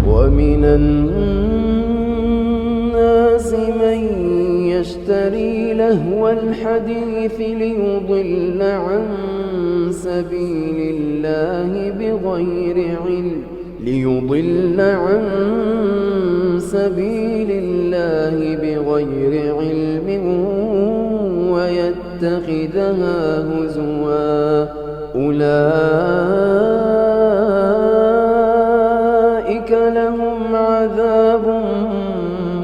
ومن الناس من يشتري لهو الحديث ليضل عن سبيل الله بغير علم ويتخذها هزوا أولئك لهم عذاب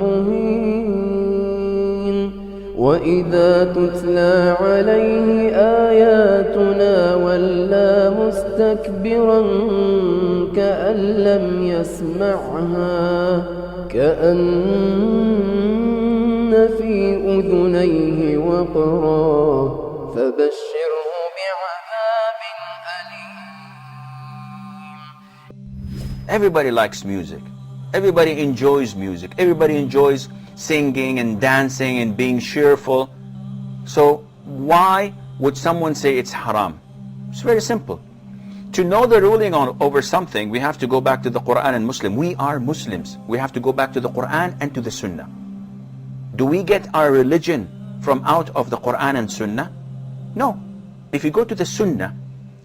مهين وإذا تتلى عليه آياتنا ولى مستكبرا كأن لم يسمعها كأن في أذنيه وقرا فبشره بعذاب أليم. Everybody likes music. Everybody enjoys music. Everybody enjoys singing and dancing and being cheerful. So why would someone say it's haram? It's very simple. To know the ruling over something, we have to go back to the Quran and Muslim. We are Muslims. We have to go back to the Quran and to the Sunnah. Do we get our religion from out of the Quran and Sunnah? No. If you go to the Sunnah,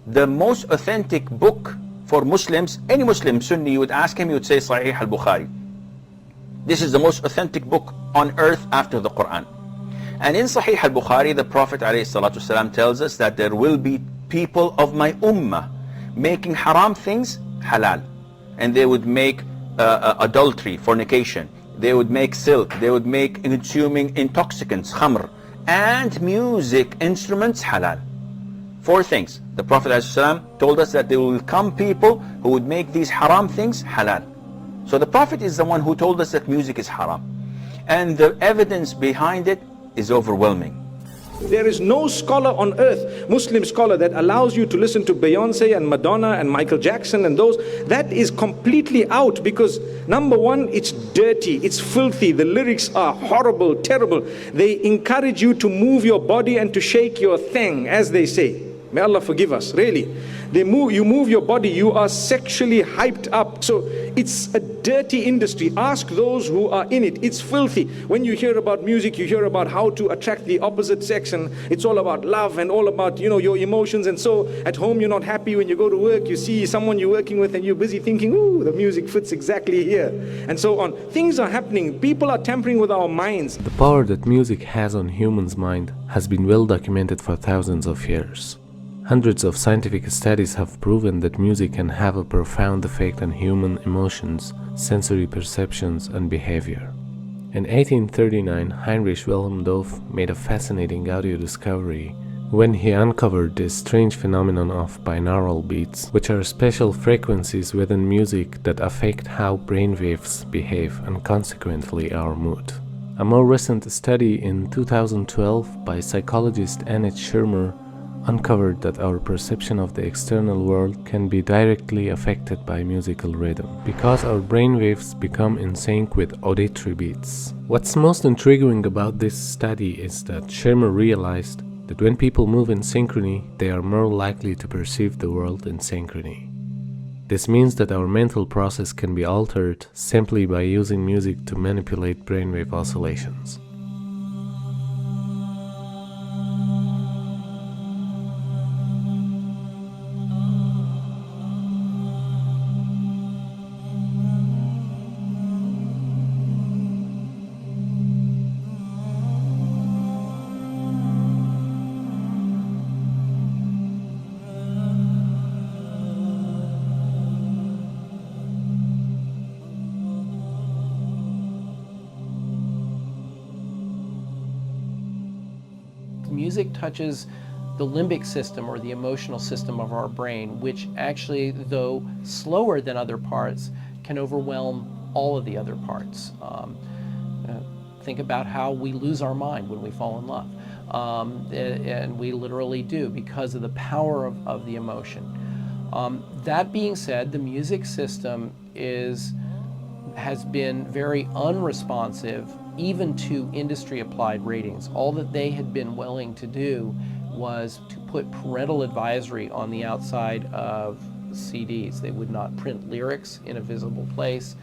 the most authentic book for Muslims, any Muslim Sunni, you would ask him, you would say Sahih al-Bukhari. This is the most authentic book on earth after the Quran. And in Sahih al-Bukhari, the Prophet ﷺ tells us that there will be people of my ummah making haram things halal. And they would make adultery, fornication. They would make silk. They would make consuming intoxicants, khamr. And music instruments halal. 4 things. The Prophet ﷺ told us that there will come people who would make these haram things halal. So the Prophet is the one who told us that music is haram. And the evidence behind it is overwhelming. There is no scholar on earth, Muslim scholar, that allows you to listen to Beyonce and Madonna and Michael Jackson and those. That is completely out because, number one, it's dirty, it's filthy, the lyrics are horrible, terrible. They encourage you to move your body and to shake your thing, as they say. May Allah forgive us, really. You move your body, you are sexually hyped up. So it's a dirty industry. Ask those who are in it. It's filthy. When you hear about music, you hear about how to attract the opposite sex, and it's all about love and all about, your emotions. And so at home you're not happy. When you go to work, you see someone you're working with and you're busy thinking, ooh, the music fits exactly here, and so on. Things are happening. People are tampering with our minds. The power that music has on humans' mind has been well documented for thousands of years. Hundreds of scientific studies have proven that music can have a profound effect on human emotions, sensory perceptions, and behavior. In 1839, Heinrich Wilhelm Dove made a fascinating audio discovery when he uncovered this strange phenomenon of binaural beats, which are special frequencies within music that affect how brainwaves behave and consequently our mood. A more recent study in 2012 by psychologist Annette Schirmer uncovered that our perception of the external world can be directly affected by musical rhythm, because our brainwaves become in sync with auditory beats. What's most intriguing about this study is that Schirmer realized that when people move in synchrony, they are more likely to perceive the world in synchrony. This means that our mental process can be altered simply by using music to manipulate brainwave oscillations. Music touches the limbic system, or the emotional system of our brain, which actually, though slower than other parts, can overwhelm all of the other parts. Think about how we lose our mind when we fall in love. And we literally do, because of the power of the emotion. That being said, the music system has been very unresponsive even to industry-applied ratings. All that they had been willing to do was to put parental advisory on the outside of CDs. They would not print lyrics in a visible place.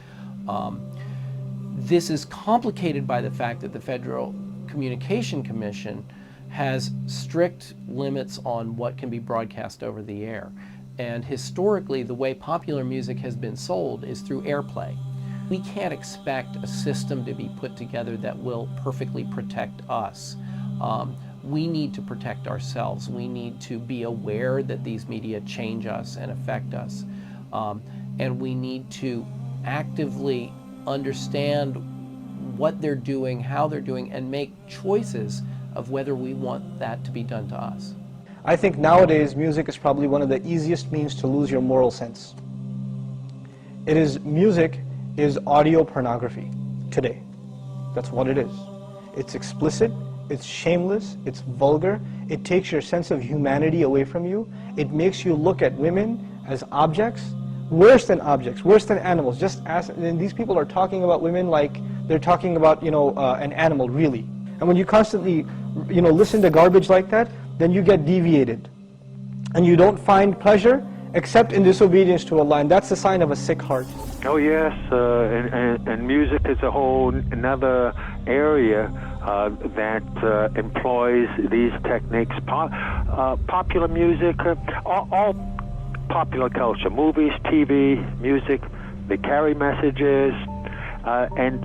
This is complicated by the fact that the Federal Communication Commission has strict limits on what can be broadcast over the air. And historically, the way popular music has been sold is through airplay. We can't expect a system to be put together that will perfectly protect us. We need to protect ourselves. We need to be aware that these media change us and affect us. And we need to actively understand what they're doing, how they're doing, and make choices of whether we want that to be done to us. I think nowadays music is probably one of the easiest means to lose your moral sense. Music is audio pornography today. That's what it is. It's explicit, it's shameless, it's vulgar, it takes your sense of humanity away from you, it makes you look at women as objects, worse than animals. And these people are talking about women like they're talking about, an animal, really. And when you constantly, listen to garbage like that, then you get deviated. And you don't find pleasure except in disobedience to Allah, and that's a sign of a sick heart. Oh yes, and music is a whole another area that employs these techniques. Popular music, all popular culture, movies, TV, music, they carry messages, and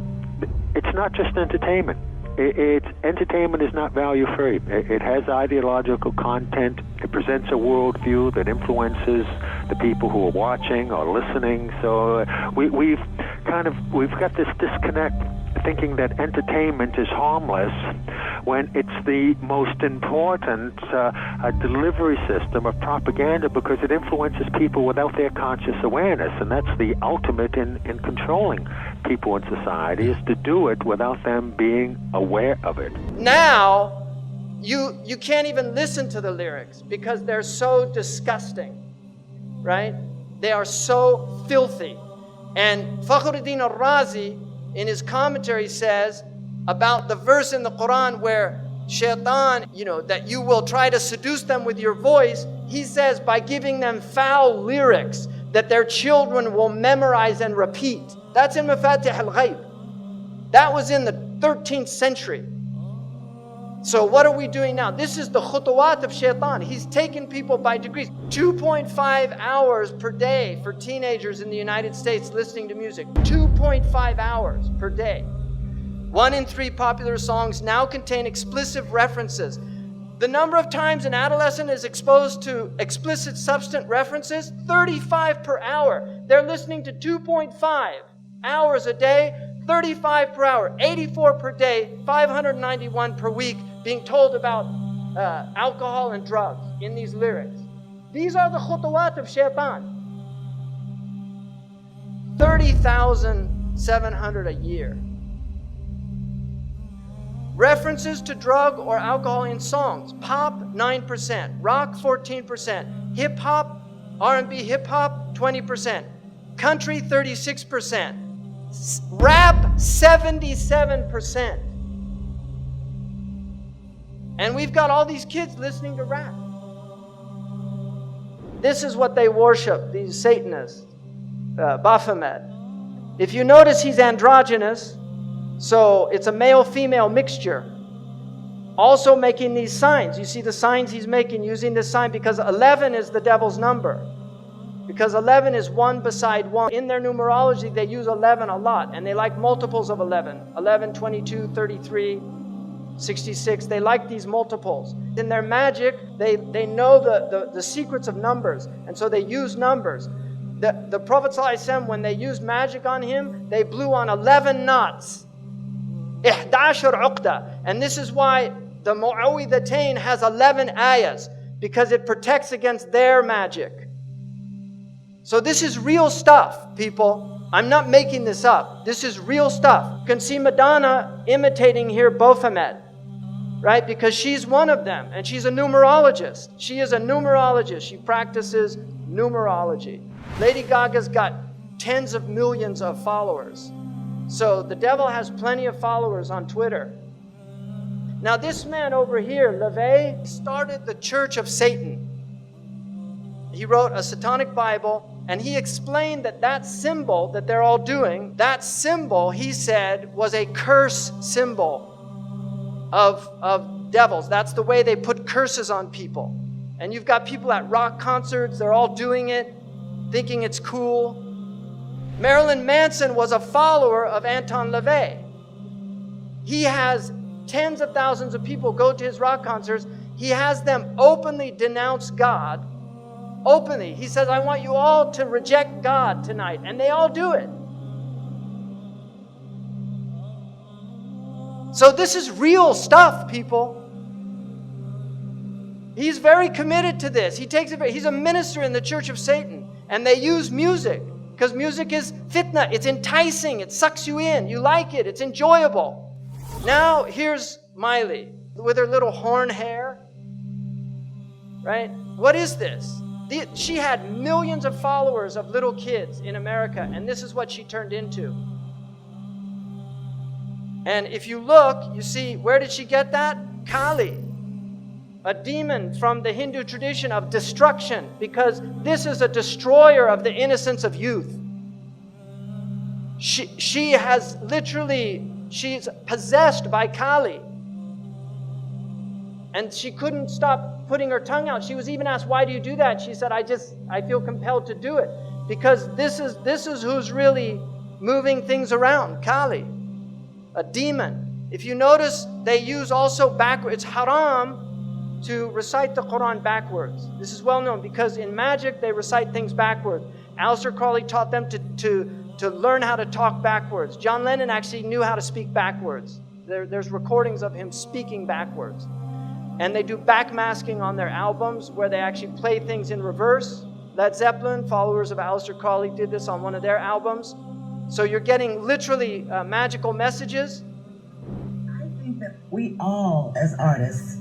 it's not just entertainment. Entertainment is not value-free. It has ideological content. It presents a worldview that influences the people who are watching or listening. So we've got this disconnect, thinking that entertainment is harmless when it's the most important delivery system of propaganda, because it influences people without their conscious awareness, and that's the ultimate in controlling people in society, is to do it without them being aware of it. Now, you can't even listen to the lyrics because they're so disgusting, right? They are so filthy. And Fakhruddin al-Razi, in his commentary, says about the verse in the Quran where shaitan, that you will try to seduce them with your voice, he says by giving them foul lyrics that their children will memorize and repeat. That's in Mafatih al-Ghaib. That was in the 13th century. So what are we doing now? This is the khutawat of shaitan. He's taken people by degrees. 2.5 hours per day for teenagers in the United States listening to music. 2.5 hours per day. 1 in 3 popular songs now contain explicit references. The number of times an adolescent is exposed to explicit substance references, 35 per hour. They're listening to 2.5 hours a day, 35 per hour, 84 per day, 591 per week, being told about alcohol and drugs in these lyrics. These are the khutawat of shaitan. 30,700 a year. References to drug or alcohol in songs. Pop, 9%. Rock, 14%. Hip-hop, R&B hip-hop, 20%. Country, 36%. Rap, 77%. And we've got all these kids listening to rap. This is what they worship, these Satanists. Baphomet. If you notice, he's androgynous, so it's a male-female mixture. Also making these signs. You see the signs he's making using this sign because 11 is the devil's number. Because 11 is 1 beside 1. In their numerology, they use 11 a lot, and they like multiples of 11. 11, 22, 33, 66. They like these multiples. In their magic, they know the secrets of numbers, and so they use numbers. The Prophet ﷺ, when they used magic on him, they blew on 11 knots. 11 uqda. And this is why the Mu'awwidhatayn has 11 ayahs, because it protects against their magic. So this is real stuff, people. I'm not making this up. This is real stuff. You can see Madonna imitating here Baphomet, right? Because she's one of them, and she's a numerologist. She is a numerologist. She practices numerology. Lady Gaga's got tens of millions of followers. So the devil has plenty of followers on Twitter. Now this man over here, LaVey, started the Church of Satan. He wrote a satanic Bible, and he explained that that symbol that they're all doing, that symbol, he said, was a curse symbol of devils. That's the way they put curses on people. And you've got people at rock concerts, they're all doing it, thinking it's cool. Marilyn Manson was a follower of Anton LaVey. He has tens of thousands of people go to his rock concerts. He has them openly denounce God. Openly. He says, I want you all to reject God tonight. And they all do it. So this is real stuff, people. He's very committed to this. He's a minister in the Church of Satan. And they use music. Because music is fitna. It's enticing. It sucks you in. You like it. It's enjoyable. Now, here's Miley with her little horn hair. Right? What is this? She had millions of followers of little kids in America, and this is what she turned into. And if you look, you see, where did she get that? Kali, a demon from the Hindu tradition of destruction, because this is a destroyer of the innocence of youth. She has literally, she's possessed by Kali. And she couldn't stop putting her tongue out. She was even asked, why do you do that? She said, I feel compelled to do it. Because this is who's really moving things around, Kali, a demon. If you notice, they use also backwards. It's haram to recite the Quran backwards. This is well known because in magic, they recite things backwards. Aleister Crowley taught them to learn how to talk backwards. John Lennon actually knew how to speak backwards. There's recordings of him speaking backwards. And they do backmasking on their albums where they actually play things in reverse. Led Zeppelin, followers of Aleister Crowley, did this on one of their albums. So you're getting literally magical messages. I think that we all, as artists,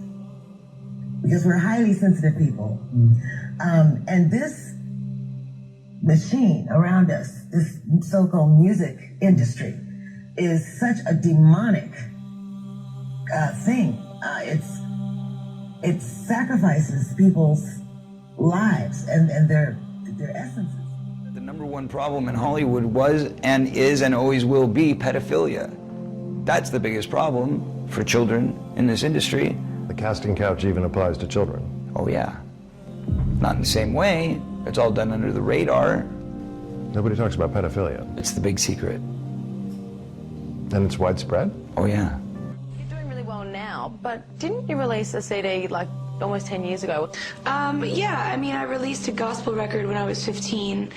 because we're highly sensitive people, and this machine around us, this so-called music industry, is such a demonic thing. It sacrifices people's lives and their essences. The number one problem in Hollywood was and is and always will be pedophilia. That's the biggest problem for children in this industry. The casting couch even applies to children. Oh yeah. Not in the same way. It's all done under the radar. Nobody talks about pedophilia. It's the big secret. And it's widespread? Oh yeah. Now, but didn't you release a CD like almost 10 years ago? Yeah, I mean, I released a gospel record when I was 15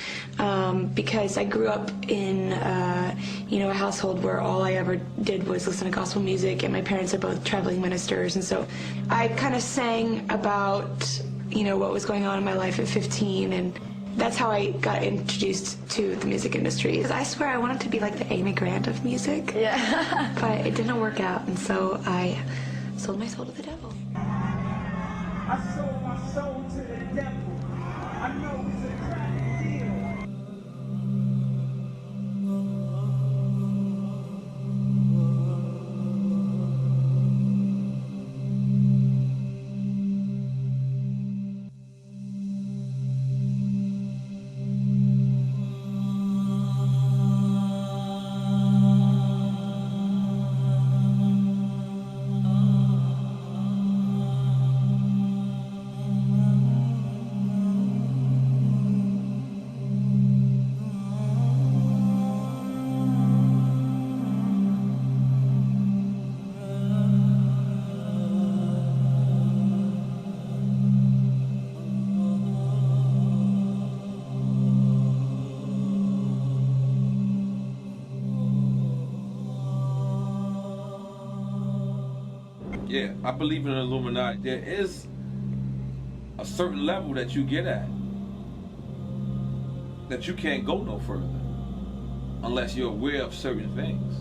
because I grew up in, a household where all I ever did was listen to gospel music, and my parents are both traveling ministers, and so I kind of sang about, what was going on in my life at 15, and that's how I got introduced to the music industry. Because I swear I wanted to be like the Amy Grant of music. Yeah. But it didn't work out, and so I sold my soul to the devil. I sold my soul to the devil. I know it's a crack deal. Yeah, I believe in the Illuminati. There is a certain level that you get at that you can't go no further unless you're aware of certain things.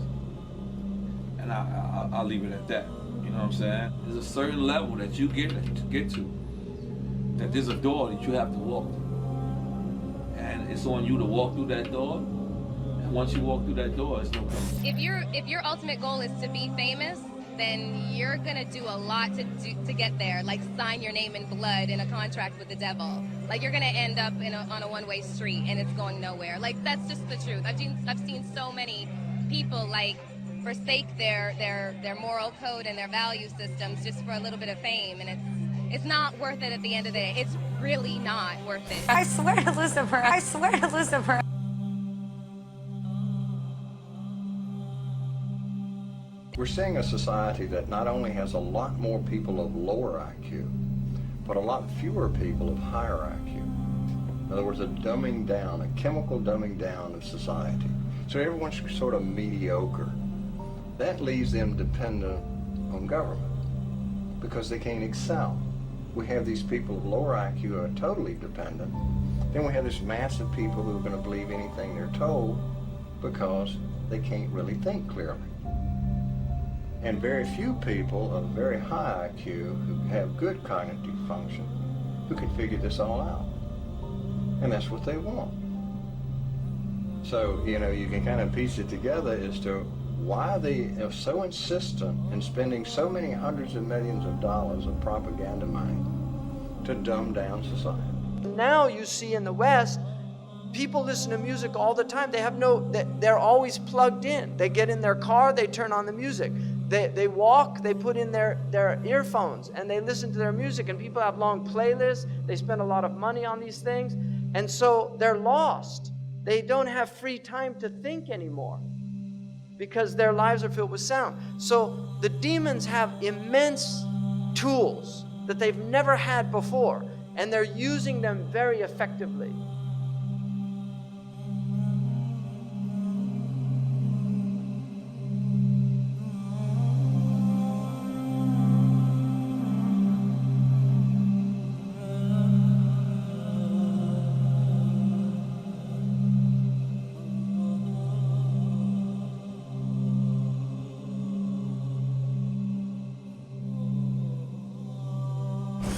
And I'll leave it at that. You know what I'm saying? There's a certain level that you get to, that there's a door that you have to walk through. And it's on you to walk through that door. And once you walk through that door, it's no problem. If your ultimate goal is to be famous, then you're gonna do a lot to get there. Like sign your name in blood in a contract with the devil. Like you're gonna end up on a one-way street and it's going nowhere. Like that's just the truth. I've seen so many people like forsake their moral code and their value systems just for a little bit of fame, and it's not worth it at the end of the day. It's really not worth it. I swear to Lucifer. I swear to Lucifer. We're seeing a society that not only has a lot more people of lower IQ, but a lot fewer people of higher IQ. In other words, a dumbing down, a chemical dumbing down of society. So everyone's sort of mediocre. That leaves them dependent on government because they can't excel. We have these people of lower IQ who are totally dependent. Then we have this mass of people who are going to believe anything they're told because they can't really think clearly. And very few people of very high IQ who have good cognitive function who can figure this all out. And that's what they want. So, you know, you can kind of piece it together as to why they are so insistent in spending so many hundreds of millions of dollars of propaganda money to dumb down society. Now you see in the West, people listen to music all the time. They're always plugged in. They get in their car, they turn on the music. They walk, they put in their earphones and they listen to their music, and people have long playlists. They spend a lot of money on these things, and so they're lost. They don't have free time to think anymore because their lives are filled with sound. So the demons have immense tools that they've never had before, and they're using them very effectively.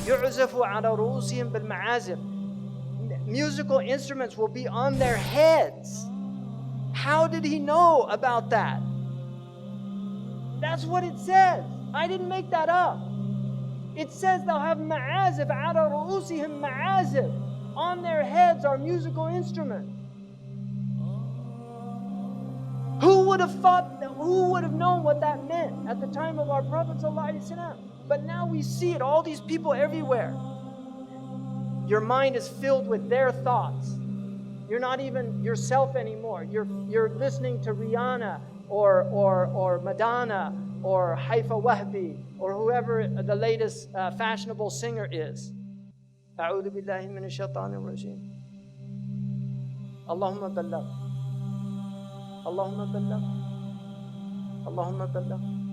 يعزف على رؤوسهم بالمعازف. Musical instruments will be on their heads. How did he know about that? That's what it says. I didn't make that up. It says they'll have ma'azif على رؤوسهم ma'azif. On their heads are musical instruments. Who would have known what that meant at the time of our Prophet ﷺ? But now we see it, all these people everywhere. Your mind is filled with their thoughts. You're not even yourself anymore. You're listening to Rihanna or Madonna or Haifa Wahbi or whoever the latest fashionable singer is. أعوذ بالله من الشيطان الرجيم. اللهم بلغ. اللهم بلغ. اللهم بلغ.